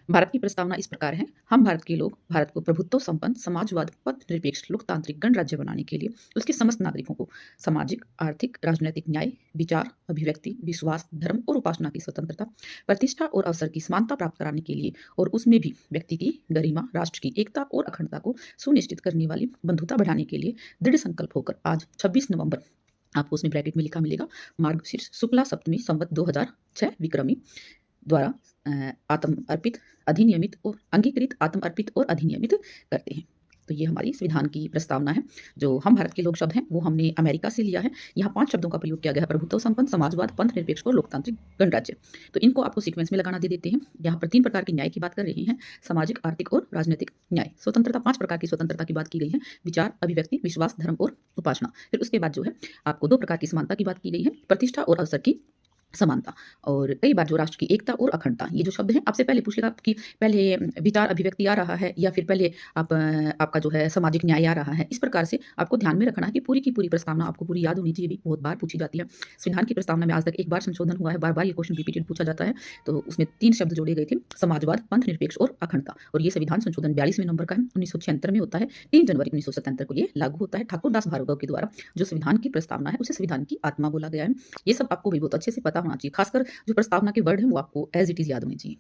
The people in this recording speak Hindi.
भारत की प्रस्तावना इस प्रकार है। हम भारत के लोग भारत को प्रभुत्व संपन्न समाजवाद पथ निरपेक्ष लोकतांत्रिक गणराज्य बनाने के लिए उसके समस्त नागरिकों को सामाजिक आर्थिक राजनैतिक न्याय विचार अभिव्यक्ति विश्वास धर्म और उपासना की स्वतंत्रता प्रतिष्ठा और अवसर की समानता प्राप्त कराने के लिए और उसमें भी व्यक्ति की गरिमा राष्ट्र की एकता और अखंडता को सुनिश्चित करने वाली बंधुता बढ़ाने के लिए दृढ़ संकल्प होकर आज 26 नवंबर आपको उसमें ब्रैकेट में लिखा मिलेगा मार्गशीर्ष शुक्ला सप्तमी संवत 2006 विक्रमी द्वारा आत्म अर्पित अधिनियमित और अंगीकृत आत्म अर्पित और अधिनियमित करते हैं। तो ये हमारी संविधान की प्रस्तावना है। जो हम भारत के लोग शब्द हैं वो हमने अमेरिका से लिया है। यहाँ 5 शब्दों का प्रयोग किया गया है, प्रभुत्व संपन्न समाजवाद पंथ निरपेक्ष और लोकतांत्रिक गणराज्य। तो इनको आपको सीक्वेंस में लगाना दे देते हैं। यहाँ पर 3 प्रकार के न्याय की बात कर रहे हैं, सामाजिक आर्थिक और राजनीतिक न्याय। स्वतंत्रता 5 प्रकार की स्वतंत्रता की बात की गई है, विचार अभिव्यक्ति विश्वास धर्म और उपासना। फिर उसके बाद जो है आपको 2 प्रकार की समानता की बात की गई है, प्रतिष्ठा और अवसर की समानता। और कई बार जो राष्ट्र की एकता और अखंडता, ये जो शब्द हैं आपसे पहले पूछेगा कि पहले विचार अभिव्यक्ति आ रहा है या फिर पहले आपका जो है सामाजिक न्याय आ रहा है। इस प्रकार से आपको ध्यान में रखना है कि पूरी की पूरी प्रस्तावना आपको पूरी याद होनी चाहिए, भी बहुत बार पूछी जाती है। संविधान की प्रस्तावना में आज तक एक बार संशोधन हुआ है, बार बार ये क्वेश्चन रिपीटेड पूछा जाता है। तो उसमें 3 शब्द जोड़े गए थे, समाजवाद पंथ निरपेक्ष और अखंडता। और ये संविधान संशोधन 42वें नंबर का है, 1976 में होता है। 3 जनवरी 1977 को ये लागू होता है। ठाकुर दास भार्गव के द्वारा जो संविधान की प्रस्तावना है उसे संविधान की आत्मा बोला गया है। ये सब आपको भी बहुत अच्छे से पता होना चाहिए, खासकर जो प्रस्तावना के वर्ड हैं वो आपको एज इट इज याद होने चाहिए।